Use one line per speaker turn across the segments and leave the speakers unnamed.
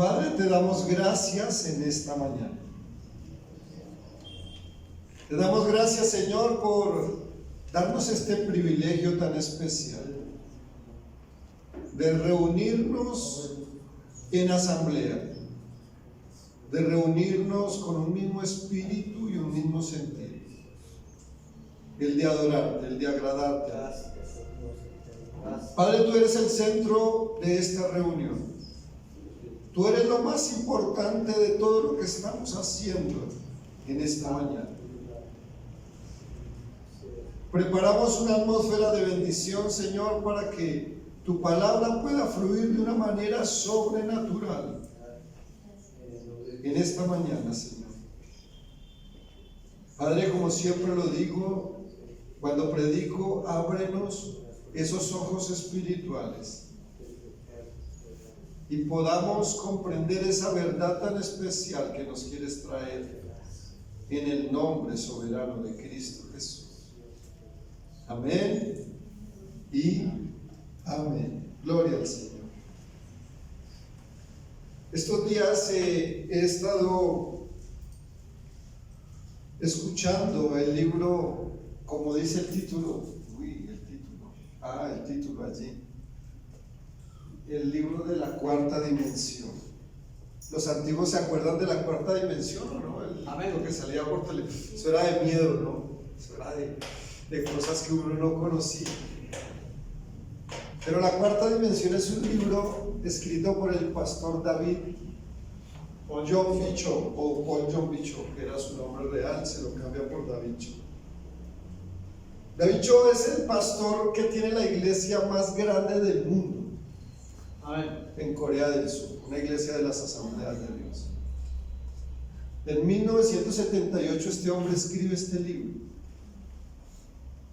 Padre, te damos gracias en esta mañana. Te damos gracias, Señor, por darnos este privilegio tan especial de reunirnos en asamblea, de reunirnos con un mismo espíritu y un mismo sentir, el de adorarte, el de agradarte. Padre, tú eres el centro de esta reunión. Tú eres lo más importante de todo lo que estamos haciendo en esta mañana. Preparamos una atmósfera de bendición, Señor, para que tu palabra pueda fluir de una manera sobrenatural en esta mañana, Señor. Padre, como siempre lo digo, cuando predico, ábrenos esos ojos espirituales y podamos comprender esa verdad tan especial que nos quieres traer en el nombre soberano de Cristo Jesús. Amén y amén. Gloria al Señor. Estos días he estado escuchando el libro, como dice el título, el título allí, el libro de la cuarta dimensión. Los antiguos se acuerdan de la cuarta dimensión, ¿no? Lo que salía por televisión. Eso era de miedo, ¿no? Eso era de cosas que uno no conocía. Pero la cuarta dimensión es un libro escrito por el pastor David John Bishop, o Paul John Bishop, que era su nombre real, se lo cambia por David Cho. David Cho es el pastor que tiene la iglesia más grande del mundo en Corea del Sur, una iglesia de las Asambleas de Dios. En 1978 este hombre escribe este libro.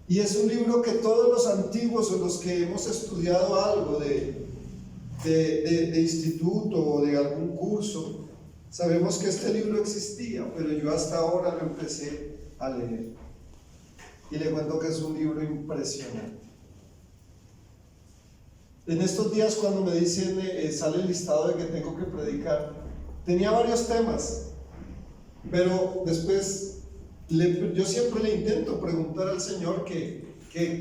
Y es un libro que todos los antiguos o los que hemos estudiado algo de instituto o de algún curso, sabemos que este libro existía, pero yo hasta ahora lo empecé a leer. Y le cuento que es un libro impresionante. En estos días cuando me dicen, sale el listado de que tengo que predicar, tenía varios temas, pero después yo siempre le intento preguntar al Señor que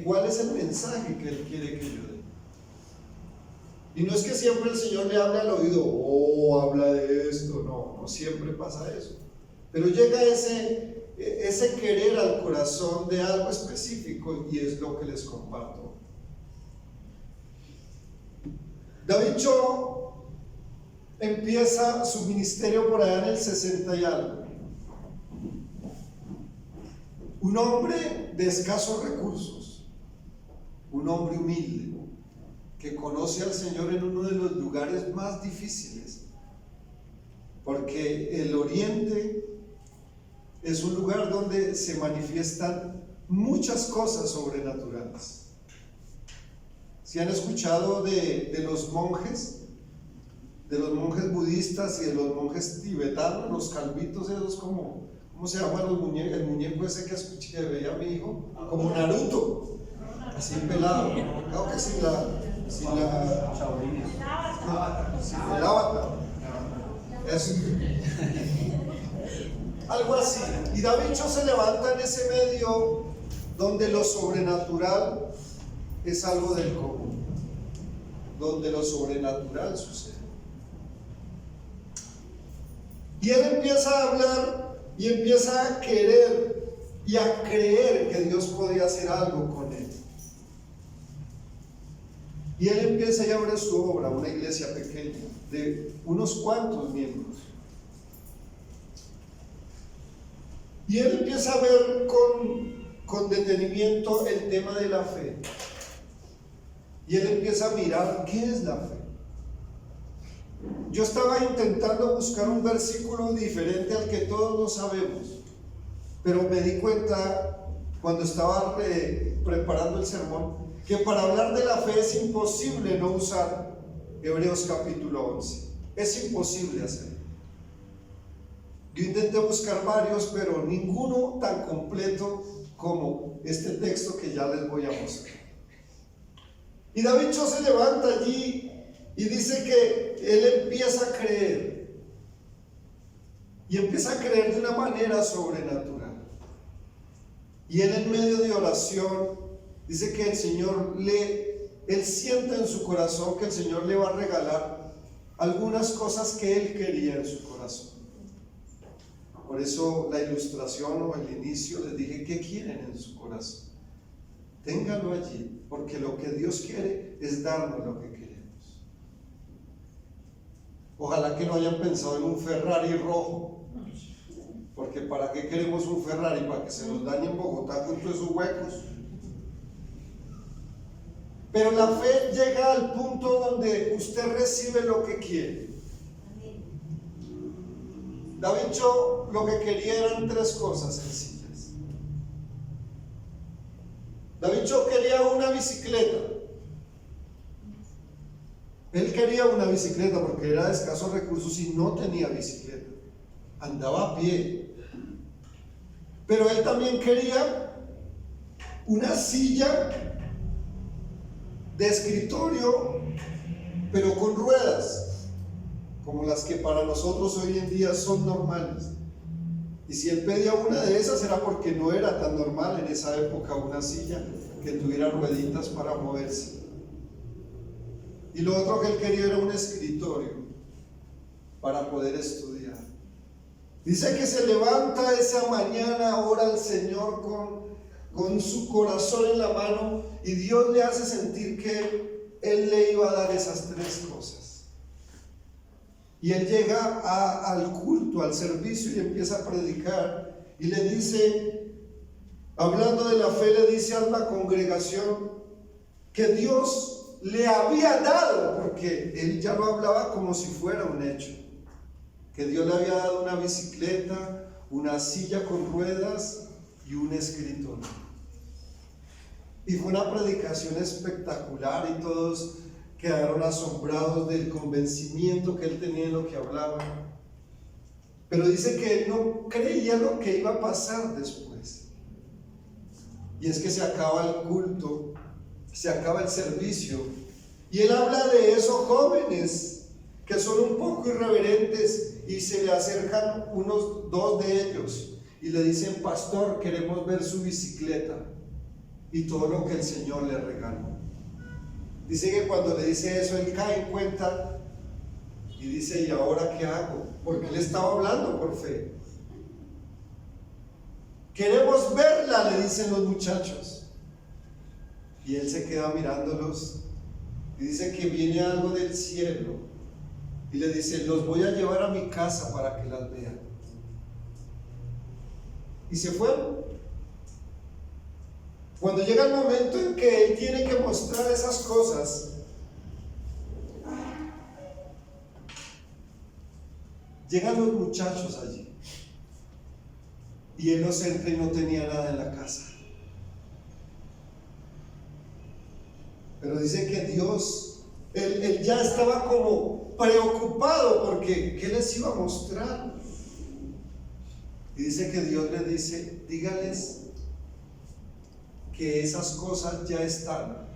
cuál es el mensaje que Él quiere que yo dé. Y no es que siempre el Señor le hable al oído, habla de esto, no siempre pasa eso. Pero llega ese querer al corazón de algo específico y es lo que les comparto. David Cho empieza su ministerio por allá en el 60 y algo. Un hombre de escasos recursos, un hombre humilde, que conoce al Señor en uno de los lugares más difíciles, porque el Oriente es un lugar donde se manifiestan muchas cosas sobrenaturales. Si han escuchado de los monjes budistas y de los monjes tibetanos, los calvitos esos ¿cómo se llama el muñeco ese que veía mi hijo? Como Naruto, así pelado, claro que sin el avatar. Eso. Algo así. Y David Cho se levanta en ese medio donde lo sobrenatural es algo del común, donde lo sobrenatural sucede. Y él empieza a hablar y empieza a querer y a creer que Dios podía hacer algo con él. Y él empieza y abre su obra, una iglesia pequeña de unos cuantos miembros. Y él empieza a ver con detenimiento el tema de la fe. Y él empieza a mirar qué es la fe. Yo estaba intentando buscar un versículo diferente al que todos lo sabemos, pero me di cuenta cuando estaba preparando el sermón que para hablar de la fe es imposible no usar Hebreos capítulo 11. Es imposible hacerlo. Yo intenté buscar varios, pero ninguno tan completo como este texto que ya les voy a mostrar. Y David Cho se levanta allí Y dice que él empieza a creer. Y empieza a creer de una manera sobrenatural. Y él en medio de oración, dice que el Señor él siente en su corazón que el Señor le va a regalar algunas cosas que él quería en su corazón. Por eso la ilustración o el inicio les dije, ¿qué quieren en su corazón? Ténganlo allí, porque lo que Dios quiere es darnos lo que queremos. Ojalá que no hayan pensado en un Ferrari rojo, porque ¿para qué queremos un Ferrari? ¿Para que se nos dañe en Bogotá con todos esos huecos? Pero la fe llega al punto donde usted recibe lo que quiere. David lo que quería eran tres cosas sencillas. David quería una bicicleta. Él quería una bicicleta porque era de escasos recursos y no tenía bicicleta. Andaba a pie. Pero él también quería una silla de escritorio, pero con ruedas, como las que para nosotros hoy en día son normales. Y si él pedía una de esas era porque no era tan normal en esa época una silla que tuviera rueditas para moverse. Y lo otro que él quería era un escritorio para poder estudiar. Dice que se levanta esa mañana, ora al Señor con su corazón en la mano, y Dios le hace sentir que Él le iba a dar esas tres cosas. Y él llega al culto, al servicio, y empieza a predicar, y le dice, hablando de la fe, le dice a la congregación que Dios le había dado, porque él ya lo hablaba como si fuera un hecho, que Dios le había dado una bicicleta, una silla con ruedas y un escritorio. Y fue una predicación espectacular y todos quedaron asombrados del convencimiento que él tenía en lo que hablaba. Pero dice que él no creía lo que iba a pasar después. Y es que se acaba el culto, se acaba el servicio, y él habla de esos jóvenes que son un poco irreverentes, y se le acercan dos de ellos y le dicen: pastor, queremos ver su bicicleta y todo lo que el Señor le regaló. Dice que cuando le dice eso, él cae en cuenta y dice: ¿y ahora qué hago? Porque él estaba hablando por fe. Queremos verla, le dicen los muchachos. Y él se queda mirándolos y dice que viene algo del cielo y le dice: los voy a llevar a mi casa para que las vean. Y se fueron. Cuando llega el momento en que él tiene que mostrar esas cosas, llegan los muchachos allí y él los entra y no tenía nada en la casa. Pero dice que Dios, él ya estaba como preocupado porque ¿qué les iba a mostrar? Y dice que Dios le dice: dígales que esas cosas ya están,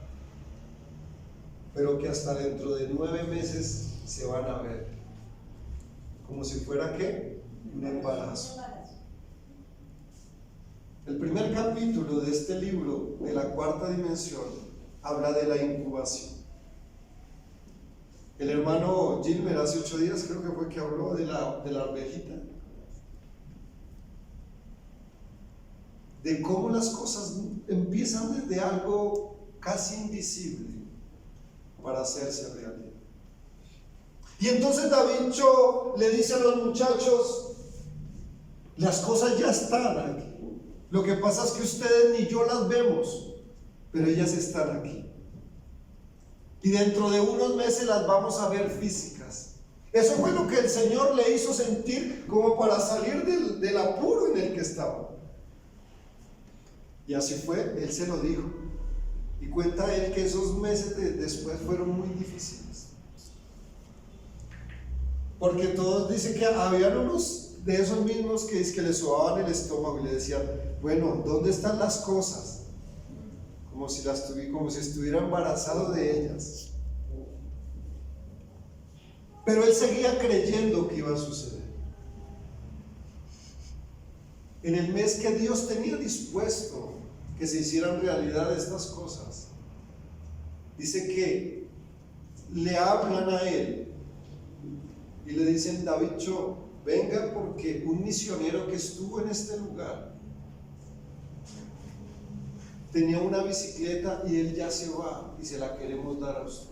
pero que hasta dentro de 9 meses se van a ver, como si fuera ¿qué? Un embarazo. El primer capítulo de este libro, de la cuarta dimensión, habla de la incubación. El hermano Gilmer hace 8 días creo que fue que habló de la arvejita, de cómo las cosas empiezan desde algo casi invisible para hacerse realidad. Y entonces David le dice a los muchachos: las cosas ya están aquí, lo que pasa es que ustedes ni yo las vemos, pero ellas están aquí, y dentro de unos meses las vamos a ver físicas. Eso fue lo que el Señor le hizo sentir como para salir del apuro en el que estaba. Y así fue, él se lo dijo. Y cuenta él que esos meses después fueron muy difíciles. Porque todos dicen que habían unos de esos mismos que le sobaban el estómago y le decían: bueno, ¿dónde están las cosas? Como si estuviera embarazado de ellas. Pero él seguía creyendo que iba a suceder. En el mes que Dios tenía dispuesto que se hicieran realidad estas cosas, dice que le hablan a él y le dicen: David Cho, venga, porque un misionero que estuvo en este lugar tenía una bicicleta y él ya se va y se la queremos dar a usted.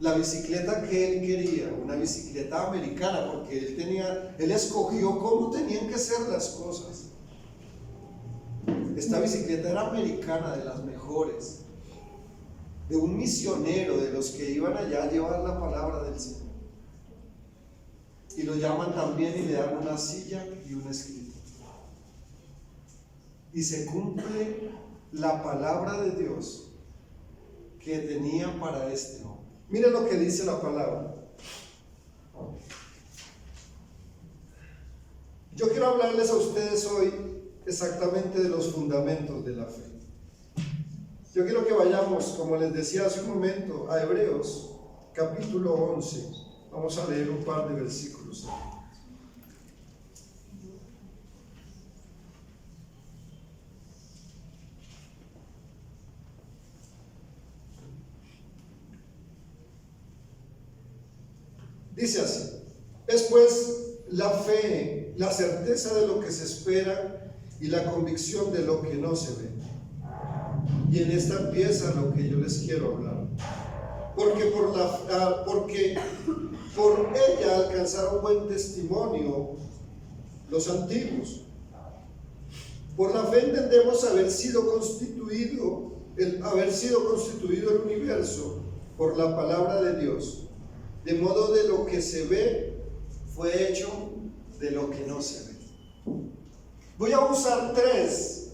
La bicicleta que él quería, una bicicleta americana, porque él escogió cómo tenían que ser las cosas. Esta bicicleta era americana, de las mejores, de un misionero, de los que iban allá a llevar la palabra del Señor. Y lo llaman también y le dan una silla y un escritorio. Y se cumple la palabra de Dios que tenía para este hombre. Mira lo que dice la palabra. Yo quiero hablarles a ustedes hoy exactamente de los fundamentos de la fe. Yo quiero que vayamos, como les decía hace un momento, a Hebreos capítulo 11. Vamos a leer un par de versículos. Dice así: es pues la fe, la certeza de lo que se espera y la convicción de lo que no se ve. Y en esta empieza lo que yo les quiero hablar. Porque por ella alcanzaron buen testimonio los antiguos. Por la fe entendemos haber sido constituido el universo por la palabra de Dios. De modo de lo que se ve fue hecho de lo que no se ve. Voy a usar 3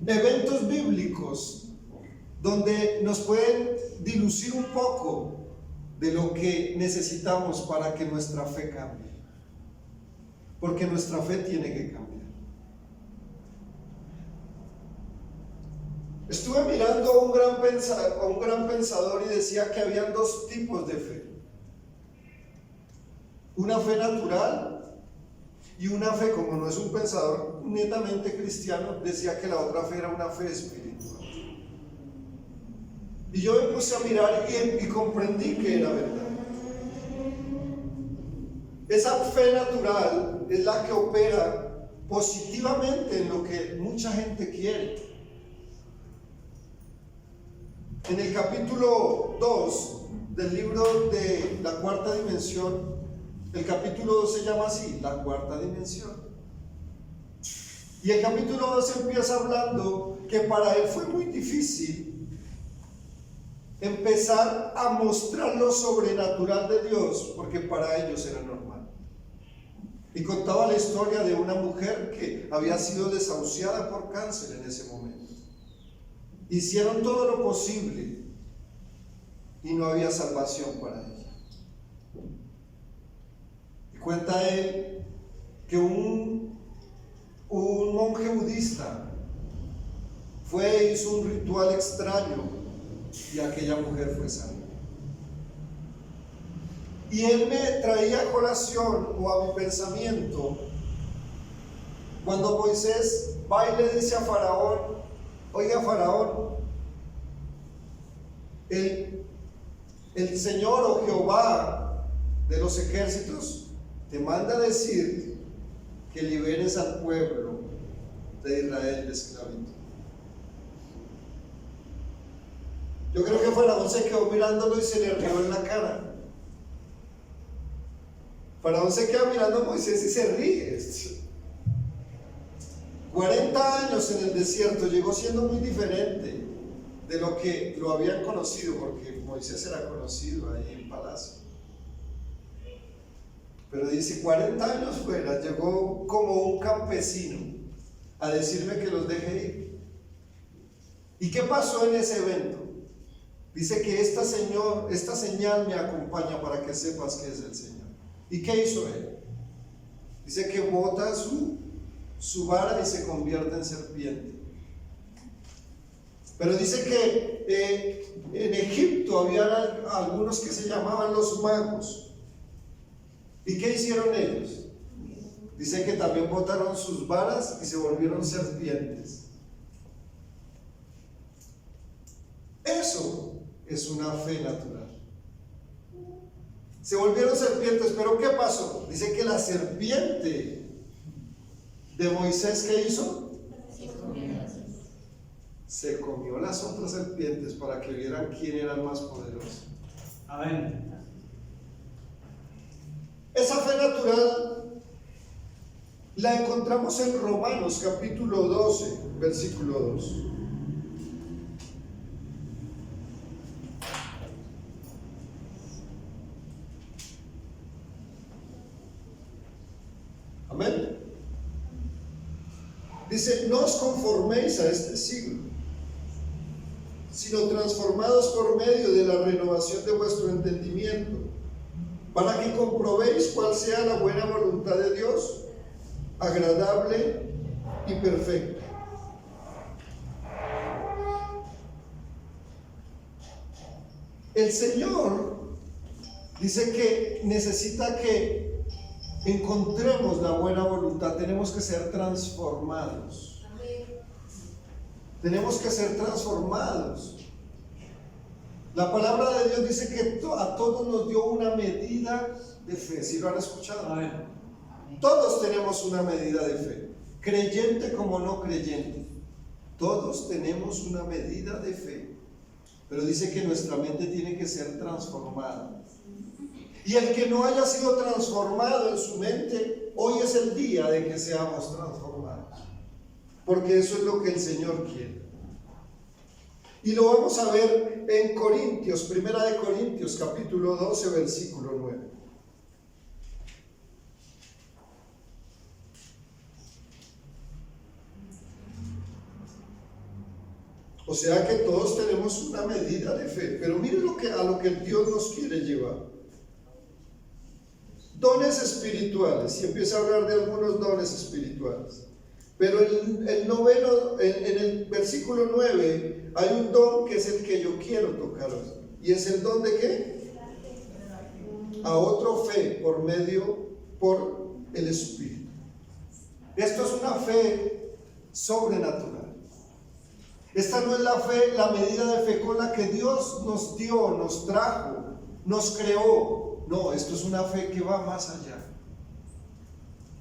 eventos bíblicos donde nos pueden dilucir un poco de lo que necesitamos para que nuestra fe cambie. Porque nuestra fe tiene que cambiar. Estuve mirando a un gran pensador y decía que habían 2 tipos de fe. Una fe natural y una fe, como no es un pensador netamente cristiano, decía que la otra fe era una fe espiritual. Y yo me puse a mirar y comprendí que era verdad. Esa fe natural es la que opera positivamente en lo que mucha gente quiere. En el capítulo 2 del libro de la cuarta dimensión, el capítulo 2 se llama así, la cuarta dimensión. Y el capítulo 2 empieza hablando que para él fue muy difícil empezar a mostrar lo sobrenatural de Dios, porque para ellos era normal. Y contaba la historia de una mujer que había sido desahuciada por cáncer en ese momento. Hicieron todo lo posible y no había salvación para ella. Y cuenta él que un monje budista fue e hizo un ritual extraño y aquella mujer fue sana. Y él me traía a colación o a mi pensamiento cuando Moisés va y le dice a Faraón: oiga, Faraón, el Señor o Jehová de los ejércitos te manda a decir que liberes al pueblo de Israel de esclavitud. Yo creo que Faraón se quedó mirándolo y se le rió en la cara. Faraón se queda mirando a Moisés y se ríe. 40 años en el desierto, llegó siendo muy diferente de lo que lo habían conocido, porque Moisés era conocido ahí en palacio. Pero dice, 40 años fuera, llegó como un campesino a decirme que los deje ir. ¿Y qué pasó en ese evento? Dice que esta señal me acompaña para que sepas que es el Señor. ¿Y qué hizo él? Dice que bota su vara y se convierte en serpiente. Pero dice que en Egipto Egipto habían algunos que se llamaban los magos. ¿Y qué hicieron ellos? Dice que también botaron sus varas y se volvieron serpientes. Eso es una fe natural. Se volvieron serpientes, pero ¿qué pasó? Dice que la serpiente de Moisés, ¿qué hizo? Se comió las otras serpientes para que vieran quién era el más poderoso.
Amén.
Esa fe natural la encontramos en Romanos capítulo 12, versículo 2. Amén. Dice, no os conforméis a este siglo, sino transformados por medio de la renovación de vuestro entendimiento, para que comprobéis cuál sea la buena voluntad de Dios, agradable y perfecta. El Señor dice que necesita que encontremos la buena voluntad. Tenemos que ser transformados. Tenemos que ser transformados. La palabra de Dios dice que a todos nos dio una medida de fe. ¿Sí lo han escuchado?
Amén.
Todos tenemos una medida de fe, creyente como no creyente. Todos tenemos una medida de fe, pero dice que nuestra mente tiene que ser transformada. Y el que no haya sido transformado en su mente, hoy es el día de que seamos transformados, porque eso es lo que el Señor quiere. Y lo vamos a ver en Corintios, Primera de Corintios, capítulo 12, versículo 9. O sea que todos tenemos una medida de fe, pero miren a lo que Dios nos quiere llevar. Dones espirituales, y empieza a hablar de algunos dones espirituales. Pero en el versículo 9 hay un don que es el que yo quiero tocar hoy. ¿Y es el don de qué? A otro fe por el Espíritu. Esto es una fe sobrenatural. Esta no es la fe, la medida de fe con la que Dios nos dio, nos trajo, nos creó. No, esto es una fe que va más allá.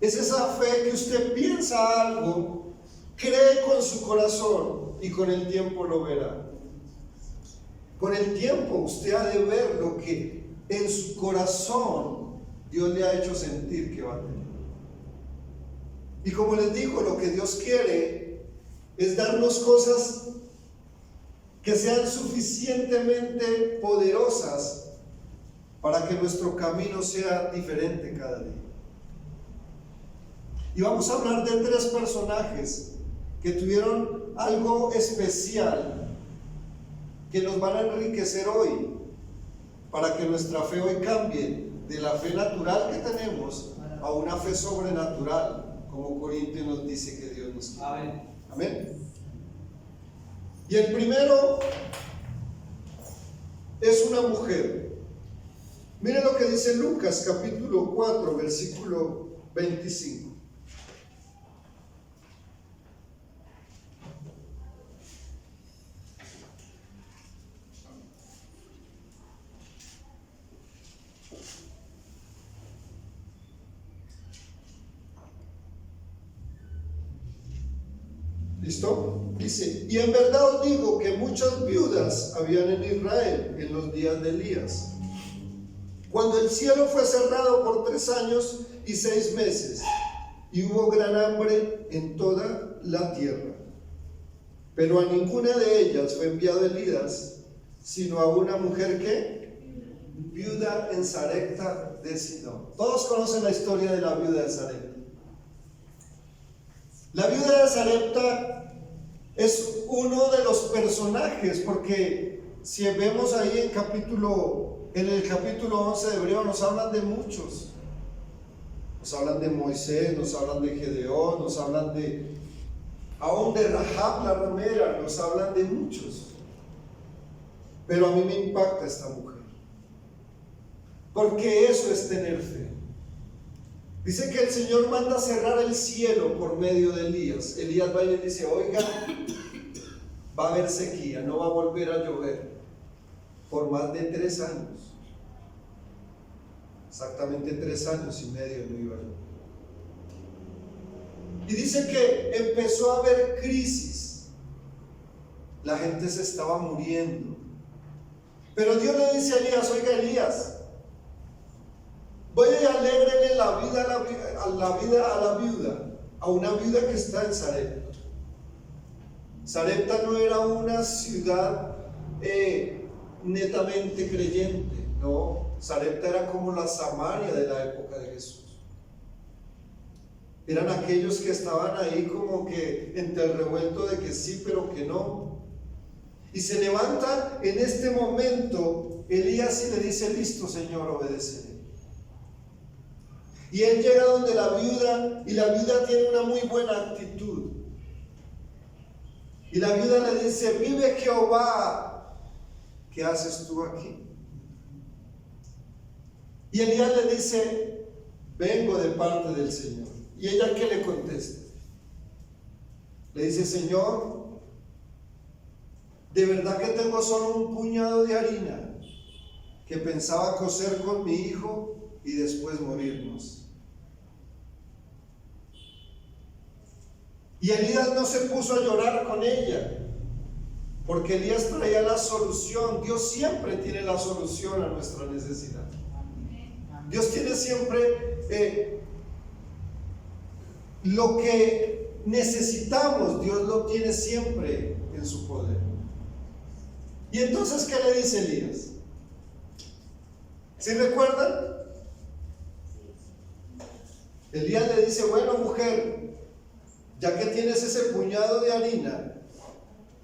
Es esa fe que usted piensa algo, cree con su corazón y con el tiempo lo verá. Con el tiempo usted ha de ver lo que en su corazón Dios le ha hecho sentir que va a tener. Y como les digo, lo que Dios quiere es darnos cosas que sean suficientemente poderosas para que nuestro camino sea diferente cada día. Y vamos a hablar de 3 personajes que tuvieron algo especial que nos van a enriquecer hoy para que nuestra fe hoy cambie de la fe natural que tenemos a una fe sobrenatural, como Corintios nos dice que Dios nos quiere.
Amén.
Amén. Y el primero es una mujer. Miren lo que dice Lucas capítulo 4 versículo 25. ¿Listo? Dice, y en verdad os digo que muchas viudas habían en Israel en los días de Elías, cuando el cielo fue cerrado por 3 años y 6 meses, y hubo gran hambre en toda la tierra. Pero a ninguna de ellas fue enviado Elías, sino a una mujer que viuda en Sarepta de Sidón. Todos conocen la historia de la viuda de Sarepta. La viuda de Sarepta es uno de los personajes, porque si vemos ahí en el capítulo 11 de Hebreo nos hablan de muchos. Nos hablan de Moisés, nos hablan de Gedeón, nos hablan aún de Rahab la ramera, nos hablan de muchos. Pero a mí me impacta esta mujer, porque eso es tener fe. Dice que el Señor manda cerrar el cielo por medio de Elías. Elías va y le dice: oiga, va a haber sequía, no va a volver a llover por más de 3 años. Exactamente 3 años y medio no iba a llover. Y dice que empezó a haber crisis. La gente se estaba muriendo. Pero Dios le dice a Elías: oiga, Elías, voy a alegrarle la vida a la viuda, a una viuda que está en Sarepta. Sarepta no era una ciudad netamente creyente, no. Sarepta era como la Samaria de la época de Jesús. Eran aquellos que estaban ahí como que entre el revuelto de que sí pero que no. Y se levanta en este momento Elías y le dice: listo, Señor, obedeceré. Y él llega donde la viuda, y la viuda tiene una muy buena actitud. Y la viuda le dice: vive Jehová, ¿qué haces tú aquí? Y Elías le dice: vengo de parte del Señor. Y ella, ¿qué le contesta? Le dice: Señor, de verdad que tengo solo un puñado de harina que pensaba cocer con mi hijo y después morirnos. Y Elías no se puso a llorar con ella, porque Elías traía la solución. Dios siempre tiene la solución a nuestra necesidad. Dios tiene siempre lo que necesitamos. Dios lo tiene siempre en su poder. Y entonces, ¿qué le dice Elías? ¿Sí recuerdan? Elías le dice: bueno, mujer, ya que tienes ese puñado de harina,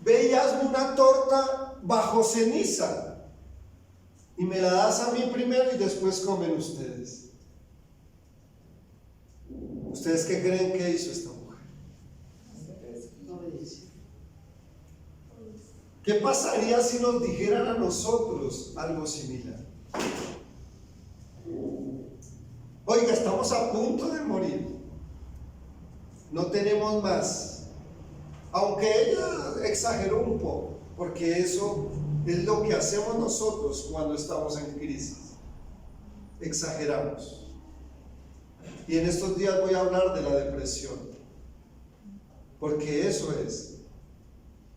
ve y hazme una torta bajo ceniza y me la das a mí primero y después comen ustedes. ¿Ustedes qué creen que hizo esta mujer? ¿Qué pasaría si nos dijeran a nosotros algo similar? Oiga, estamos a punto de morir, no tenemos más. Aunque ella exageró un poco, porque eso es lo que hacemos nosotros cuando estamos en crisis. Exageramos. Y en estos días voy a hablar de la depresión, porque eso es.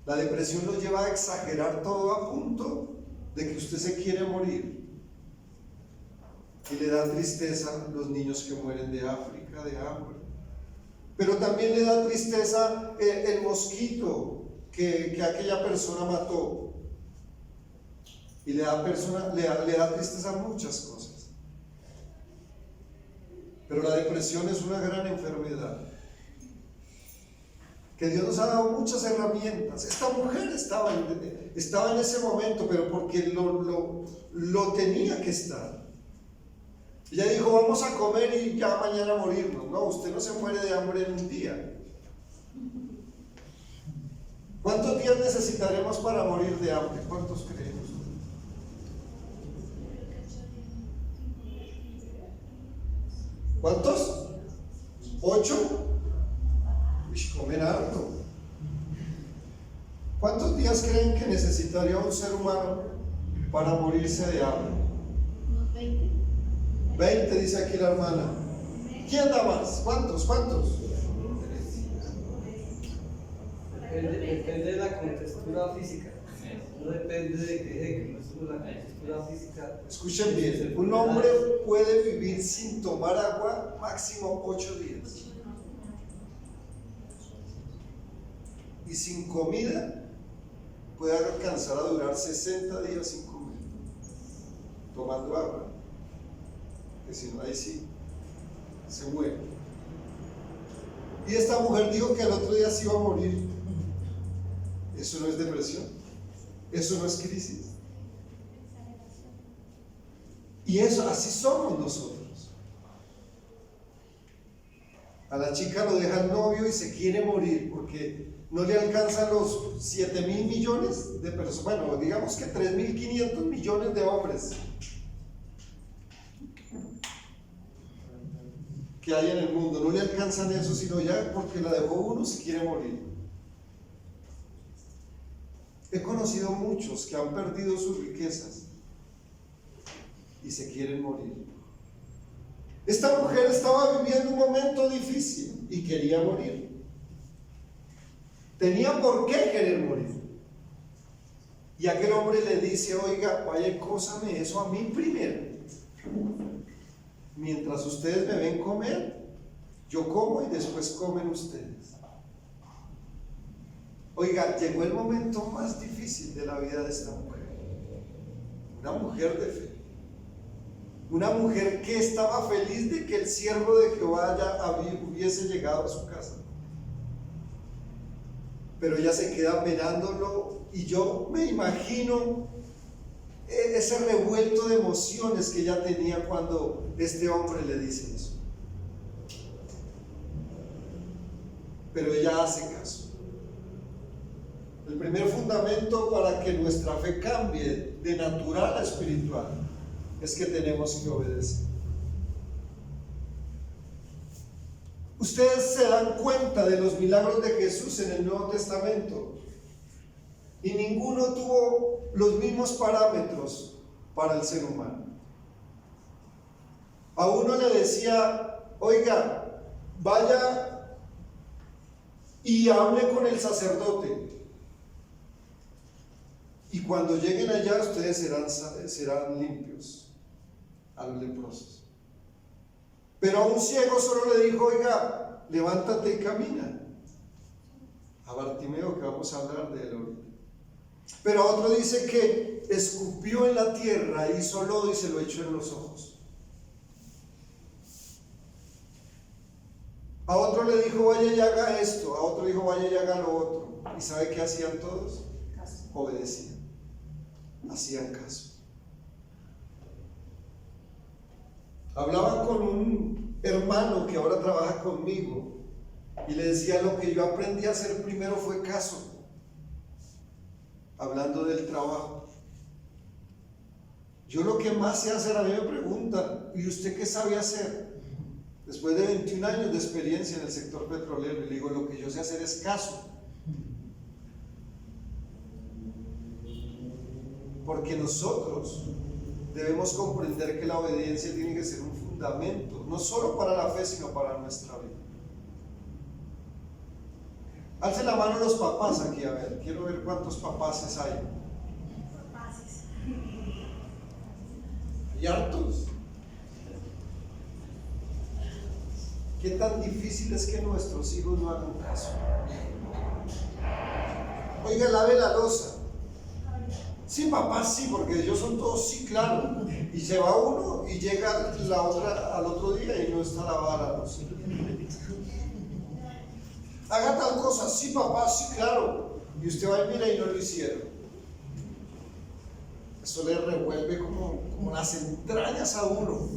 La depresión nos lleva a exagerar todo a punto de que usted se quiere morir. Y le da tristeza los niños que mueren de África, de hambre. Pero también le da tristeza el mosquito que aquella persona mató. Y le da tristeza muchas cosas. Pero la depresión es una gran enfermedad, que Dios nos ha dado muchas herramientas. Esta mujer estaba en ese momento, pero porque lo tenía que estar. Ella dijo: vamos a comer y ya mañana morirnos. No, usted no se muere de hambre en un día. ¿Cuántos días necesitaremos para morir de hambre? ¿Cuántos creemos? ¿Cuántos? 8. Comer harto. ¿Cuántos días creen que necesitaría un ser humano para morirse de hambre? 20, dice aquí la hermana. ¿Quién da más? ¿Cuántos?
Depende de la contextura física. No depende de que la contextura física.
Escuchen bien, un hombre puede vivir sin tomar agua máximo 8 días. Y sin comida puede alcanzar a durar 60 días sin comer, tomando agua, que si no, ahí sí se muere. Y esta mujer dijo que al otro día se iba a morir. Eso no es depresión, eso no es crisis. Y eso, así somos nosotros. A la chica lo deja el novio y se quiere morir porque no le alcanzan los 7.000 millones de personas, bueno, digamos que 3.500 millones de hombres que hay en el mundo, no le alcanzan eso, sino ya porque la dejó uno si quiere morir. He conocido muchos que han perdido sus riquezas y se quieren morir. Esta mujer estaba viviendo un momento difícil y quería morir. Tenía por qué querer morir. Y aquel hombre le dice: oiga, vaya y cósame eso a mí primero. Mientras ustedes me ven comer, yo como y después comen ustedes. Oiga, llegó el momento más difícil de la vida de esta mujer. Una mujer de fe. Una mujer que estaba feliz de que el siervo de Jehová ya hubiese llegado a su casa. Pero ella se queda mirándolo y yo me imagino ese revuelto de emociones que ella tenía cuando este hombre le dice eso. Pero ella hace caso. El primer fundamento para que nuestra fe cambie de natural a espiritual es que tenemos que obedecer. Ustedes se dan cuenta de los milagros de Jesús en el Nuevo Testamento y ninguno tuvo los mismos parámetros para el ser humano. A uno le decía: oiga, vaya y hable con el sacerdote, y cuando lleguen allá ustedes serán limpios, a los leprosos. Pero a un ciego solo le dijo: oiga, levántate y camina. A Bartimeo, que vamos a hablar de él ahorita. Pero a otro dice que escupió en la tierra, hizo lodo y se lo echó en los ojos. A otro le dijo: vaya y haga esto. A otro dijo: vaya y haga lo otro. ¿Y sabe qué hacían todos? Obedecían, hacían caso. Hablaba con un hermano que ahora trabaja conmigo y le decía: lo que yo aprendí a hacer primero fue caso. Hablando del trabajo, yo lo que más sé hacer, a mí me preguntan: ¿y usted qué sabe hacer? Después de 21 años de experiencia en el sector petrolero, le digo: lo que yo sé hacer es caso. Porque nosotros debemos comprender que la obediencia tiene que ser un fundamento, no solo para la fe, sino para nuestra vida. Alce la mano los papás aquí, a ver, quiero ver cuántos papaces hay. ¿Hay hartos? ¿Qué tan difícil es que nuestros hijos no hagan caso? Oiga, lave la loza. Sí, papá, sí, porque ellos son todos sí, claro. Y se va uno y llega la otra al otro día y no está lavada la loza. Haga tal cosa, sí, papá, sí, claro. Y usted va y mira y no lo hicieron. Eso le revuelve como las entrañas a uno.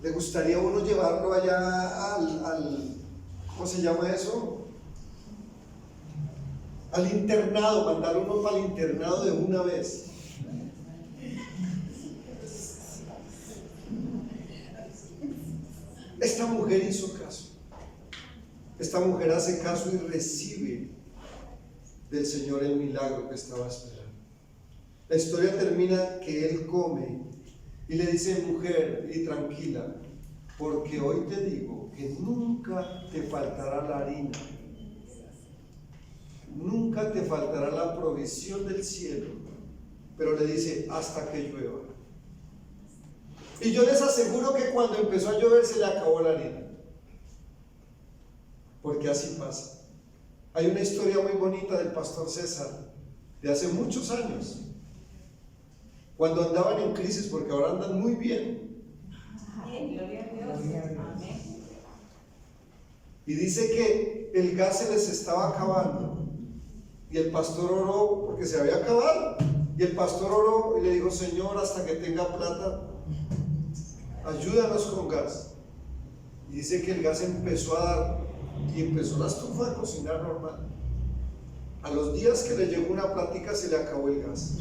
Le gustaría a uno llevarlo allá al ¿cómo se llama eso? Al internado, mandar uno para el internado de una vez. Esta mujer hizo caso. Esta mujer hace caso y recibe del Señor el milagro que estaba esperando. La historia termina que él come y le dice: mujer, y tranquila, porque hoy te digo que nunca te faltará la harina. Nunca te faltará la provisión del cielo. Pero le dice: hasta que llueva. Y yo les aseguro que cuando empezó a llover se le acabó la harina. Porque así pasa. Hay una historia muy bonita del pastor César, de hace muchos años, cuando andaban en crisis, porque ahora andan muy bien.
Gloria a Dios. Amén.
Y dice que el gas se les estaba acabando. Y el pastor oró porque se había acabado. Y el pastor oró y le dijo: Señor, hasta que tenga plata, ayúdanos con gas. Y dice que el gas empezó a dar Y empezó la estufa a cocinar normal. A los días que le llegó una plática se le acabó el gas.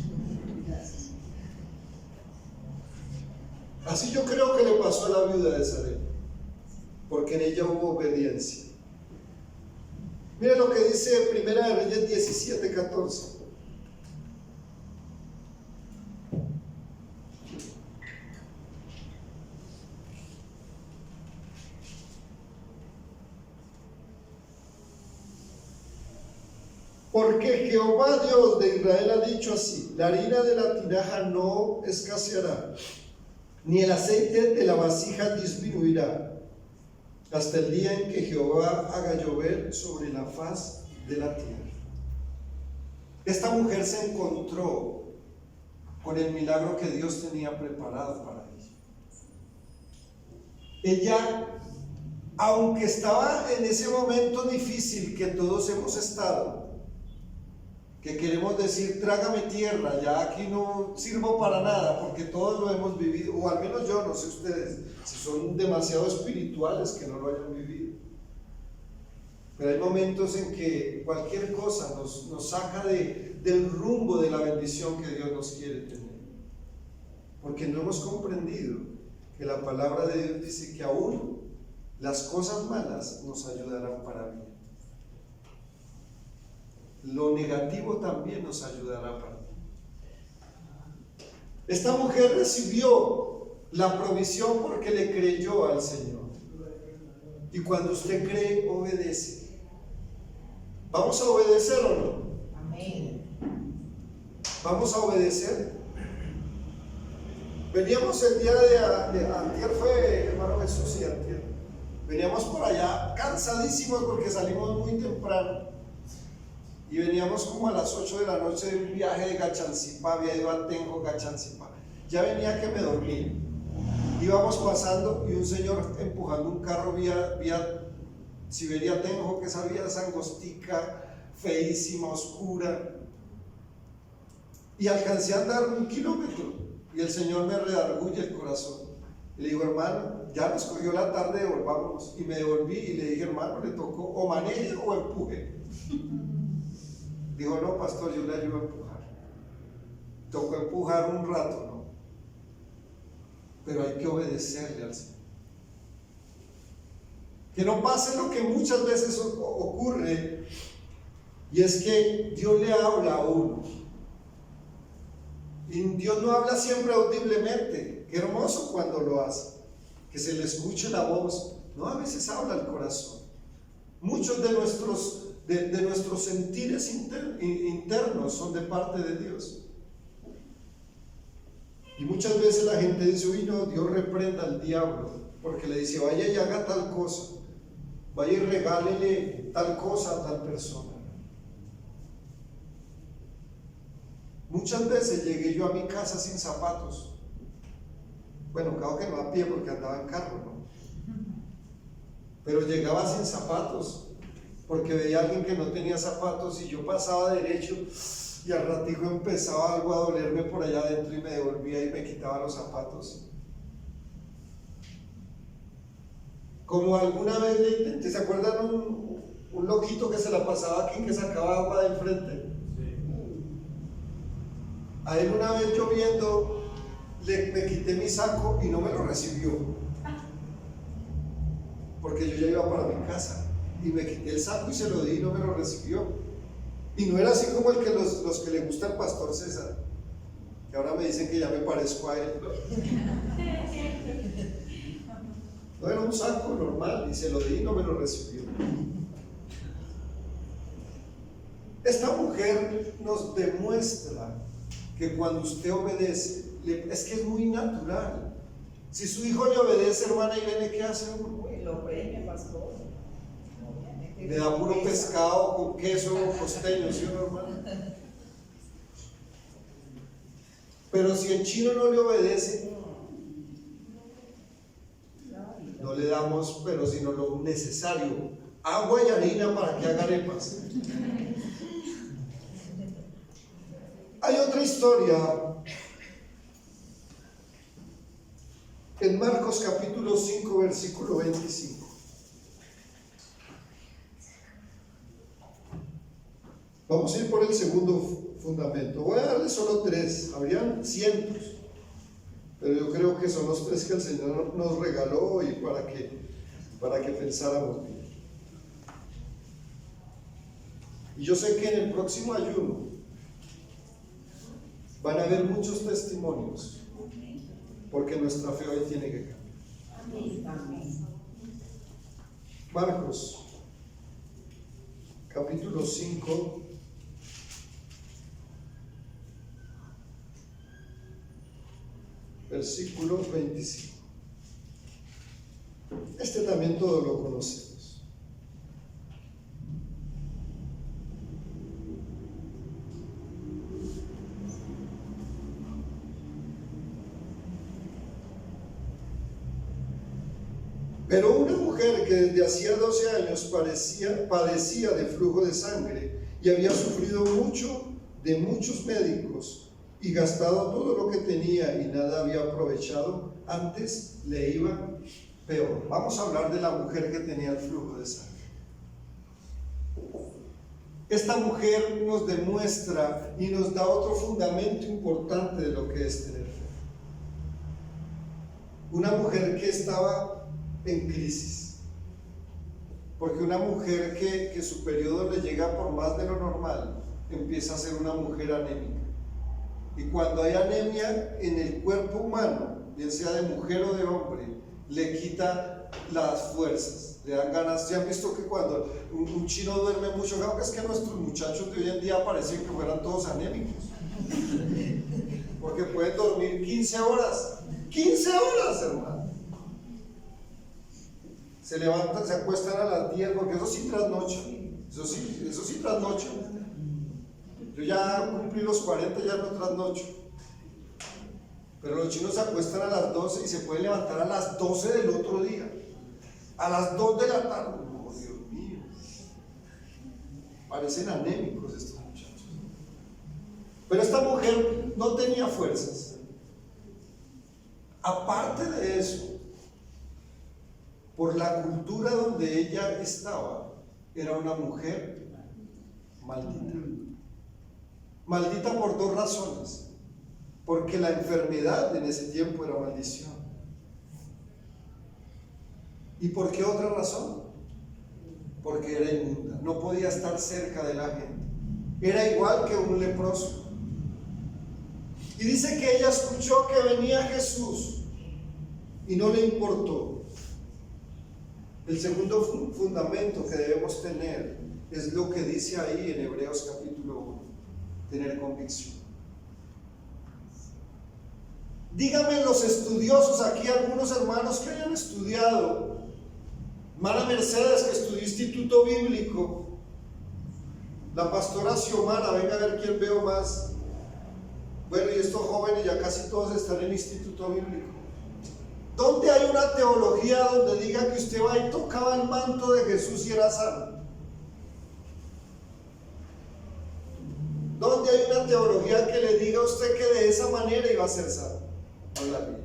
Así yo creo que le pasó a la viuda de Sarepta, porque en ella hubo obediencia. Mira lo que dice Primera de Reyes 17:14. Porque Jehová Dios de Israel ha dicho así: la harina de la tinaja no escaseará, ni el aceite de la vasija disminuirá, hasta el día en que Jehová haga llover sobre la faz de la tierra. Esta mujer se encontró con el milagro que Dios tenía preparado para ella. Ella, aunque estaba en ese momento difícil que todos hemos estado, que queremos decir, trágame tierra, ya aquí no sirvo para nada, porque todos lo hemos vivido, o al menos yo, no sé ustedes, si son demasiado espirituales que no lo hayan vivido. Pero hay momentos en que cualquier cosa nos saca del rumbo de la bendición que Dios nos quiere tener, porque no hemos comprendido que la palabra de Dios dice que aún las cosas malas nos ayudarán para bien. Lo negativo también nos ayudará para bien. Esta mujer recibió la provisión porque le creyó al Señor. Y cuando usted cree, obedece. ¿Vamos a obedecer o no?
Amén.
¿Vamos a obedecer? Veníamos el día de antier, fue hermano Jesús y antier. Veníamos por allá cansadísimos porque salimos muy temprano. Y veníamos como a las 8 de la noche de un viaje de Gachancipá, había ido a Tenjo, Gachancipá. Ya venía que me dormía. Íbamos pasando y un señor empujando un carro vía Siberia Tenjo, que esa vía es angostica, feísima, oscura. Y alcancé a andar 1 kilómetro y el Señor me redarguye el corazón. Y le digo, hermano, ya nos cogió la tarde, devolvámonos. Y me devolví y le dije, hermano, le tocó o maneje o empuje. Dijo, no, pastor, yo le ayudo a empujar. Tocó empujar un rato, ¿no? Pero hay que obedecerle al Señor. Que no pase lo que muchas veces ocurre, y es que Dios le habla a uno. Y Dios no habla siempre audiblemente. Qué hermoso cuando lo hace, que se le escuche la voz. No, a veces habla el corazón. Muchos de nuestros sentires internos son de parte de Dios. Y muchas veces la gente dice, uy no, Dios reprenda al diablo, porque le dice, vaya y haga tal cosa, vaya y regálele tal cosa a tal persona. Muchas veces llegué yo a mi casa sin zapatos. Bueno, claro que no a pie porque andaba en carro, ¿no? Pero llegaba sin zapatos porque veía a alguien que no tenía zapatos y yo pasaba derecho y al ratico empezaba algo a dolerme por allá adentro y me devolvía y me quitaba los zapatos. Como alguna vez le intenté, ¿se acuerdan un loquito que se la pasaba aquí que sacaba agua del frente? A él una vez lloviendo me quité mi saco y no me lo recibió, porque yo ya iba para mi casa y me quité el saco y se lo di y no me lo recibió. Y no era así como el que los que le gusta el pastor César, que ahora me dicen que ya me parezco a él. No, era un saco normal y se lo di y no me lo recibió. Esta mujer nos demuestra que cuando usted obedece, es que es muy natural. Si su hijo le obedece, hermana Irene, ¿qué hace uno?
Lo premia, pastor.
Le da puro pescado con queso costeño, ¿sí o no, hermano? Pero si el chino no le obedece, no le damos, pero sino lo necesario, agua y harina para que haga arepas. Hay otra historia en Marcos capítulo 5 versículo 25. Vamos a ir por el segundo fundamento. Voy a darle solo 3, habrían cientos, pero yo creo que son los 3 que el Señor nos regaló y para que pensáramos bien. Y yo sé que en el próximo ayuno van a haber muchos testimonios, porque nuestra fe hoy tiene que cambiar.
Amén.
Marcos, capítulo 5, versículo 25. Este también todos lo conocemos. Pero una mujer que desde hacía 12 años padecía de flujo de sangre y había sufrido mucho de muchos médicos y gastado todo lo que tenía y nada había aprovechado, antes le iba peor. Vamos a hablar de la mujer que tenía el flujo de sangre. Esta mujer nos demuestra y nos da otro fundamento importante de lo que es tener fe. Una mujer que estaba en crisis, porque una mujer que su periodo le llega por más de lo normal empieza a ser una mujer anémica, y cuando hay anemia en el cuerpo humano, bien sea de mujer o de hombre, le quita las fuerzas, le dan ganas. ¿Ya han visto que cuando un chino duerme mucho, claro que es que nuestros muchachos de hoy en día parecen que fueran todos anémicos, porque pueden dormir 15 horas, hermano. Se levantan, se acuestan a las 10, porque eso sí trasnochan. Eso sí trasnochan. Yo ya cumplí los 40, ya no trasnocho. Pero los chinos se acuestan a las 12 y se pueden levantar a las 12 del otro día. A las 2 de la tarde. Oh, Dios mío. Parecen anémicos estos muchachos. Pero esta mujer no tenía fuerzas. Aparte de eso, por la cultura donde ella estaba, era una mujer maldita. Maldita por 2 razones. Porque la enfermedad en ese tiempo era maldición. ¿Y por qué otra razón? Porque era inmunda, no podía estar cerca de la gente. Era igual que un leproso. Y dice que ella escuchó que venía Jesús y no le importó. El segundo fundamento que debemos tener es lo que dice ahí en Hebreos capítulo 1, tener convicción. Díganme los estudiosos aquí, algunos hermanos que hayan estudiado, hermana Mercedes que estudió Instituto Bíblico, la pastora Xiomara, venga a ver quién veo más. Bueno, y estos jóvenes ya casi todos están en Instituto Bíblico. ¿Dónde hay una teología donde diga que usted va y tocaba el manto de Jesús y era sano? ¿Dónde hay una teología que le diga a usted que de esa manera iba a ser sano? No la vi.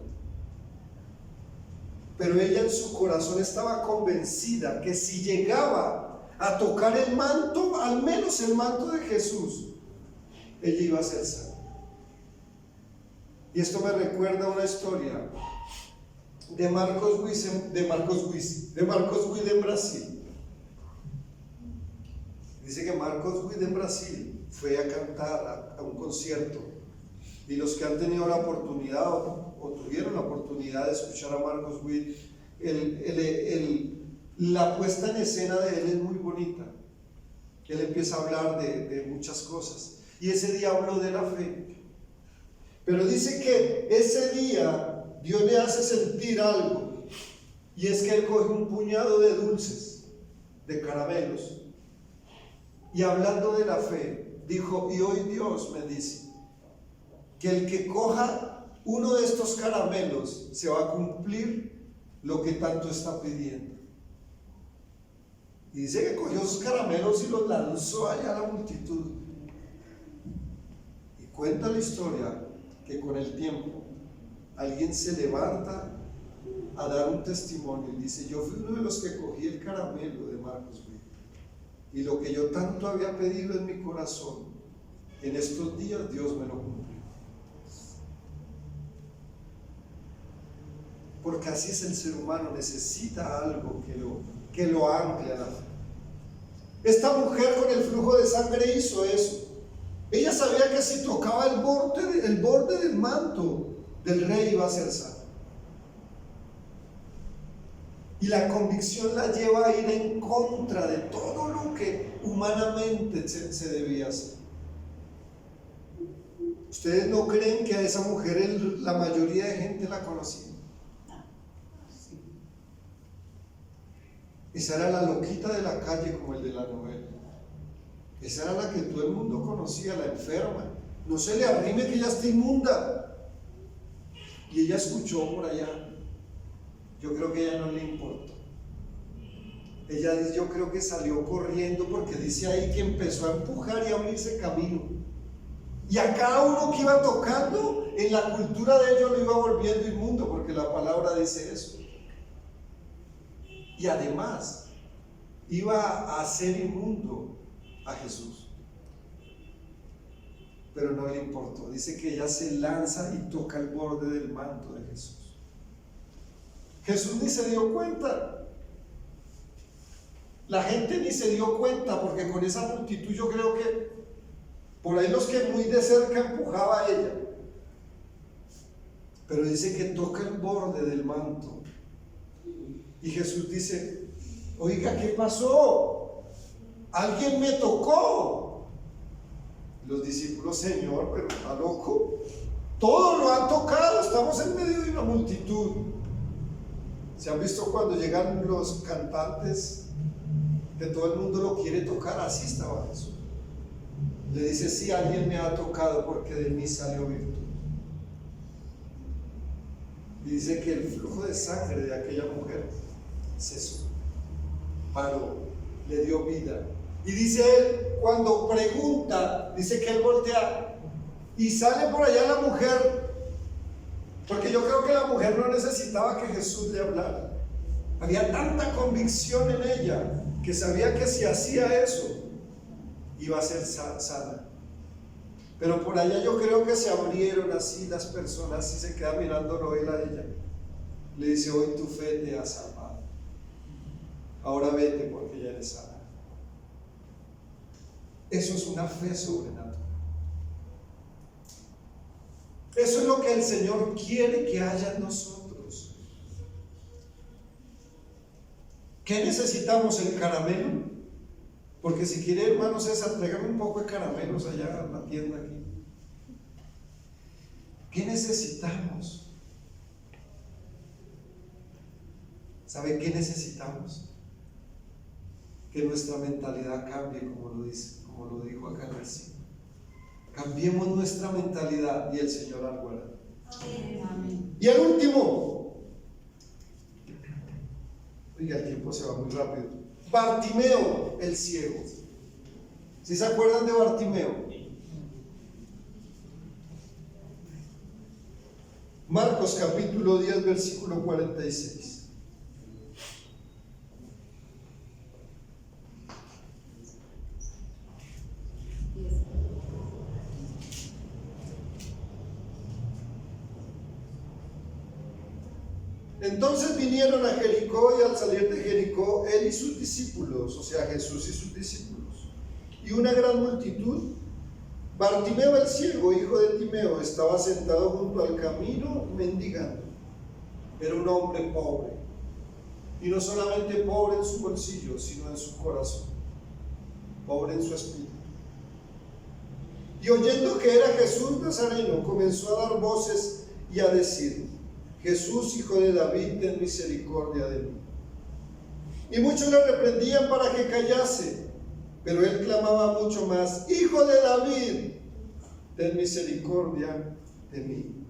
Pero ella en su corazón estaba convencida que si llegaba a tocar el manto, al menos el manto de Jesús, ella iba a ser sana. Y esto me recuerda una historia de Marcos Witt en Brasil. Dice que Marcos Witt en Brasil fue a cantar a un concierto, y los que han tenido la oportunidad o tuvieron la oportunidad de escuchar a Marcos Witt, la puesta en escena de él es muy bonita. Él empieza a hablar de muchas cosas, y ese día habló de la fe, pero dice que ese día Dios le hace sentir algo, y es que él coge un puñado de dulces, de caramelos, y hablando de la fe, dijo: y hoy Dios me dice que el que coja uno de estos caramelos se va a cumplir lo que tanto está pidiendo. Y dice que cogió esos caramelos y los lanzó allá a la multitud. Y cuenta la historia que con el tiempo alguien se levanta a dar un testimonio y dice: yo fui uno de los que cogí el caramelo de Marcos Witt Y lo que yo tanto había pedido en mi corazón, en estos días Dios me lo cumplió. Porque así es el ser humano, necesita algo que lo ancle a la fe. Esta mujer con el flujo de sangre hizo eso. Ella sabía que si tocaba el borde del manto del rey iba a ser sana. Y la convicción la lleva a ir en contra de todo lo que humanamente se debía hacer. ¿Ustedes no creen que a esa mujer la mayoría de gente la conocía? Esa era la loquita de la calle, como el de la novela. Esa era la que todo el mundo conocía, la enferma. No se le arrime que ella está inmunda. Y ella escuchó por allá. Yo creo que a ella no le importó. Ella dice, yo creo que salió corriendo, porque dice ahí que empezó a empujar y a abrirse camino. Y a cada uno que iba tocando, en la cultura de ellos lo iba volviendo inmundo, porque la palabra dice eso. Y además, iba a hacer inmundo a Jesús. Pero no le importó. Dice que ella se lanza y toca el borde del manto de Jesús. Jesús ni se dio cuenta. La gente ni se dio cuenta, porque con esa multitud yo creo que por ahí los que muy de cerca empujaba a ella. Pero dice que toca el borde del manto. Y Jesús dice, oiga, ¿qué pasó? Alguien me tocó. Los discípulos, Señor, pero está loco. Todos lo han tocado, estamos en medio de una multitud. ¿Se han visto cuando llegan los cantantes que todo el mundo lo quiere tocar? Así estaba Jesús. Le dice, sí, alguien me ha tocado porque de mí salió virtud. Y dice que el flujo de sangre de aquella mujer cesó, paró, le dio vida. Y dice él, cuando pregunta, dice que él voltea y sale por allá la mujer, porque yo creo que la mujer no necesitaba que Jesús le hablara. Había tanta convicción en ella que sabía que si hacía eso iba a ser sana. Pero por allá yo creo que se abrieron así las personas y se queda mirándolo él a ella. Le dice, hoy tu fe te ha salvado. Ahora vete porque ya eres sana. Eso es una fe sobrenatural. Eso es lo que el Señor quiere que haya en nosotros. ¿Qué necesitamos? El caramelo. Porque si quiere, hermano César, tráigame un poco de caramelos allá en la tienda aquí. ¿Qué necesitamos? ¿Sabe qué necesitamos? Que nuestra mentalidad cambie, como lo dijo acá en el cine. Cambiemos nuestra mentalidad y el Señor algo hará. Amén. Y el último, oiga, el tiempo se va muy rápido. Bartimeo, el ciego. ¿Sí se acuerdan de Bartimeo? Marcos capítulo 10, versículo 46. Entonces vinieron a Jericó, y al salir de Jericó, él y sus discípulos, o sea, Jesús y sus discípulos, y una gran multitud. Bartimeo el ciego, hijo de Timeo, estaba sentado junto al camino mendigando. Era un hombre pobre, y no solamente pobre en su bolsillo, sino en su corazón, pobre en su espíritu. Y oyendo que era Jesús Nazareno, comenzó a dar voces y a decir: Jesús, hijo de David, ten misericordia de mí. Y muchos le reprendían para que callase, pero él clamaba mucho más: Hijo de David, ten misericordia de mí.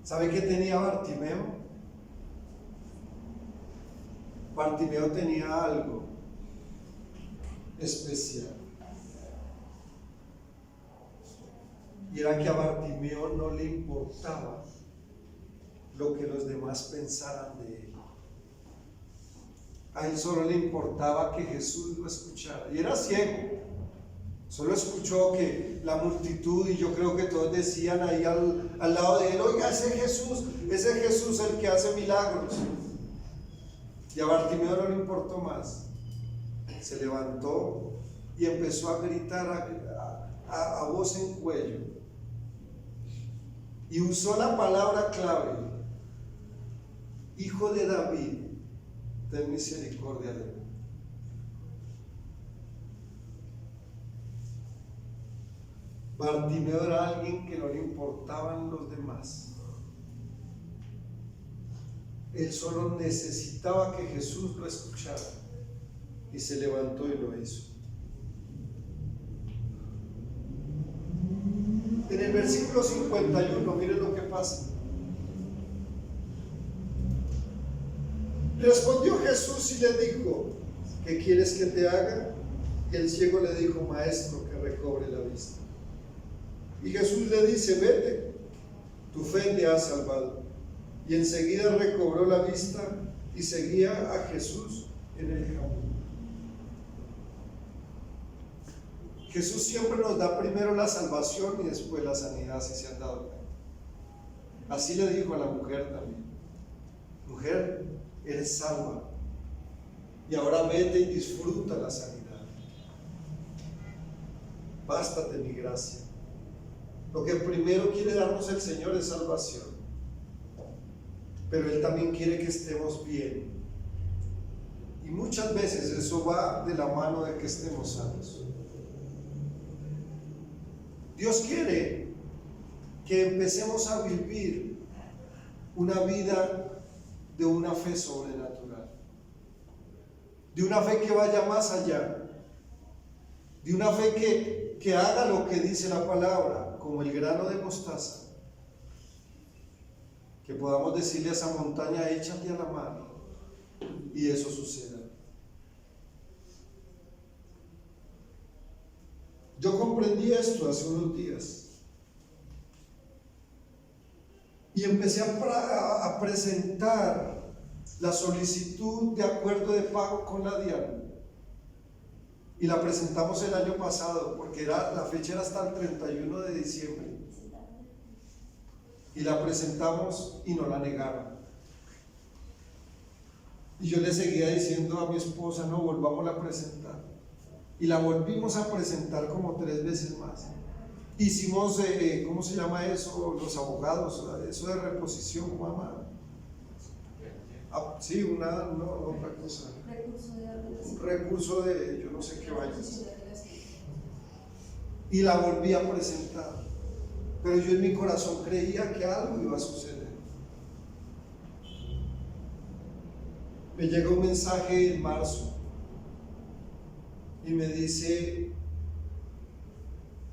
¿Sabe qué tenía Bartimeo? Bartimeo tenía algo especial. Y era que a Bartimeo no le importaba lo que los demás pensaran de él. A él solo le importaba que Jesús lo escuchara. Y era ciego. Solo escuchó que la multitud, y yo creo que todos decían ahí al lado de él: oiga, ese Jesús el que hace milagros. Y a Bartimeo no le importó más. Se levantó y empezó a gritar a voz en cuello. Y usó la palabra clave: Hijo de David, ten misericordia de mí. Bartimeo era alguien que no le importaban los demás. Él solo necesitaba que Jesús lo escuchara, y se levantó y lo hizo. En el versículo 51, miren lo que pasa. Respondió Jesús y le dijo: ¿qué quieres que te haga? Y el ciego le dijo: Maestro, que recobre la vista. Y Jesús le dice: vete, tu fe te ha salvado. Y enseguida recobró la vista y seguía a Jesús en el camino. Jesús siempre nos da primero la salvación y después la sanidad, si se han dado cuenta. Así le dijo a la mujer también: mujer, eres salva, y ahora vete y disfruta la sanidad. Bástate mi gracia. Lo que primero quiere darnos el Señor es salvación, pero Él también quiere que estemos bien, y muchas veces eso va de la mano de que estemos sanos. Dios quiere que empecemos a vivir una vida de una fe sobrenatural, de una fe que vaya más allá, de una fe que haga lo que dice la palabra, como el grano de mostaza, que podamos decirle a esa montaña: échate a la mar, y eso suceda. Yo comprendí esto hace unos días y empecé a presentar la solicitud de acuerdo de pago con la DIAN, y la presentamos el año pasado porque la fecha era hasta el 31 de diciembre, y la presentamos y nos la negaron. Y yo le seguía diciendo a mi esposa: no, volvámosla a presentar. Y la volvimos a presentar como 3 veces más. Hicimos, ¿cómo se llama eso? Los abogados, eso de reposición, mamá. Sí, otra cosa. Un recurso de, yo no sé qué vaya. Y la volví a presentar. Pero yo en mi corazón creía que algo iba a suceder. Me llegó un mensaje en marzo y me dice: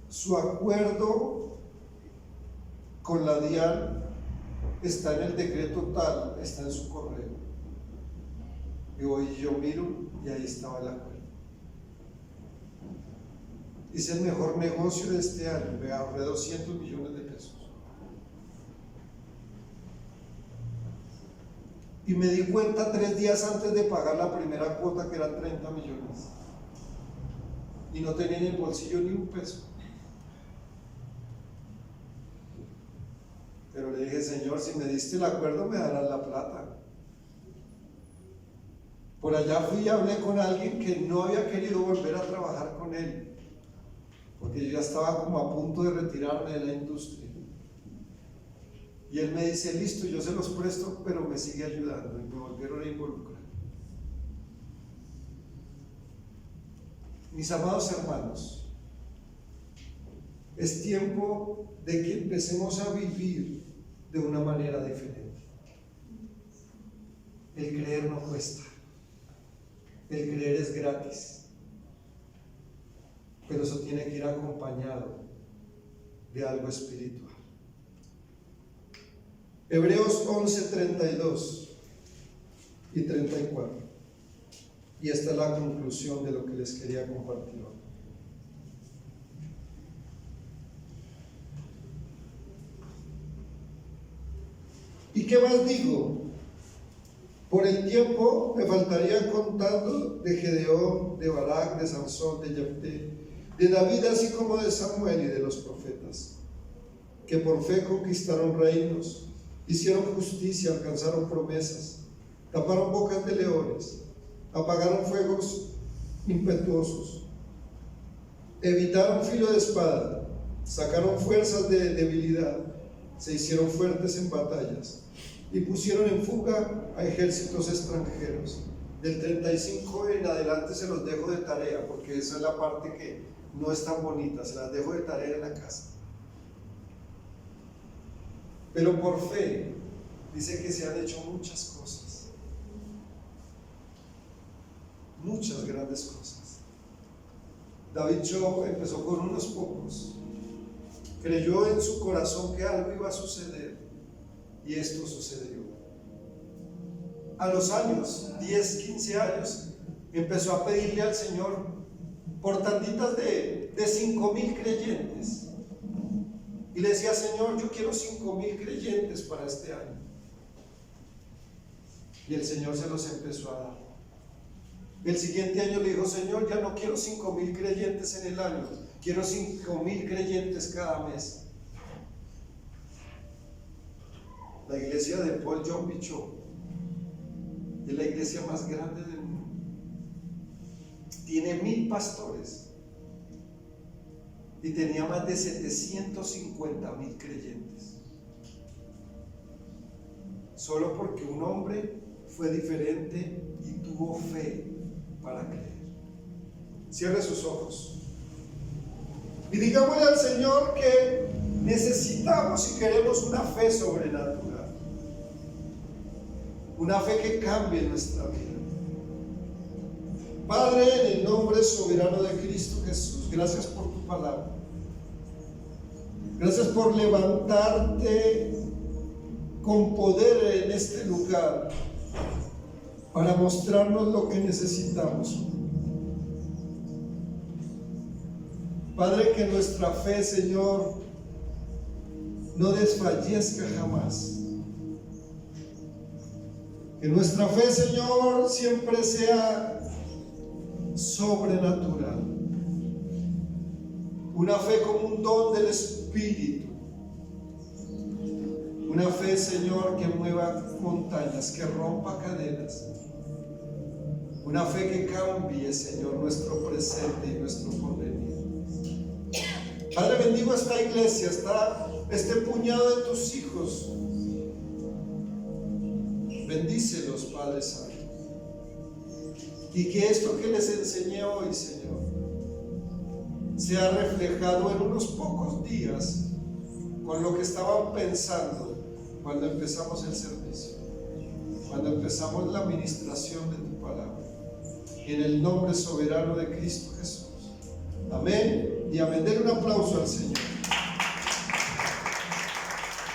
su acuerdo con la DIAN está en el decreto tal, está en su correo. Y hoy yo miro y ahí estaba el acuerdo. Hice el mejor negocio de este año, me ahorré 200 millones de pesos. Y me di cuenta 3 días antes de pagar la primera cuota que eran 30 millones. Y no tenía en el bolsillo ni un peso. Pero le dije: Señor, si me diste el acuerdo, me darás la plata. Por allá fui y hablé con alguien que no había querido volver a trabajar con él, porque yo ya estaba como a punto de retirarme de la industria. Y él me dice: listo, yo se los presto, pero me sigue ayudando. Y me volvieron a involucrar. Mis amados hermanos, es tiempo de que empecemos a vivir de una manera diferente. El creer no cuesta, el creer es gratis, pero eso tiene que ir acompañado de algo espiritual. Hebreos 11, 32 y 34. Y esta es la conclusión de lo que les quería compartir hoy. ¿Y qué más digo? Por el tiempo me faltaría contando de Gedeón, de Barak, de Sansón, de Jefté, de David, así como de Samuel y de los profetas, que por fe conquistaron reinos, hicieron justicia, alcanzaron promesas, taparon bocas de leones, apagaron fuegos impetuosos, evitaron filo de espada, sacaron fuerzas de debilidad, se hicieron fuertes en batallas y pusieron en fuga a ejércitos extranjeros. Del 35 en adelante se los dejo de tarea, porque esa es la parte que no es tan bonita, se las dejo de tarea en la casa. Pero por fe dice que se han hecho muchas cosas, muchas grandes cosas. David empezó con unos pocos, creyó en su corazón que algo iba a suceder y esto sucedió. A los años, 10, 15 años, empezó a pedirle al Señor por tanditas de 5,000 creyentes. Y le decía: Señor, yo quiero 5,000 creyentes para este año. Y el Señor se los empezó a dar. El siguiente año le dijo: Señor, ya no quiero 5,000 creyentes en el año, quiero 5,000 creyentes cada mes. La iglesia de Paul John Bichot es la iglesia más grande del mundo. Tiene 1,000 pastores y tenía más de 750,000 creyentes. Solo porque un hombre fue diferente y tuvo fe para creer. Cierre sus ojos y digámosle al Señor que necesitamos y queremos una fe sobrenatural, una fe que cambie nuestra vida. Padre, en el nombre soberano de Cristo Jesús, gracias por tu palabra. Gracias por levantarte con poder en este lugar para mostrarnos lo que necesitamos. Padre, que nuestra fe, Señor, no desfallezca jamás. Que nuestra fe, Señor, siempre sea sobrenatural. Una fe como un don del Espíritu. Una fe, Señor, que mueva montañas, que rompa cadenas. Una fe que cambie, Señor, nuestro presente y nuestro porvenir. Padre, bendigo esta iglesia, este puñado de tus hijos. Bendícelos, Padre Santo. Y que esto que les enseñé hoy, Señor, sea reflejado en unos pocos días con lo que estaban pensando cuando empezamos el servicio, cuando empezamos la administración de tu palabra. En el nombre soberano de Cristo Jesús. Amén y amén. Den un aplauso al Señor.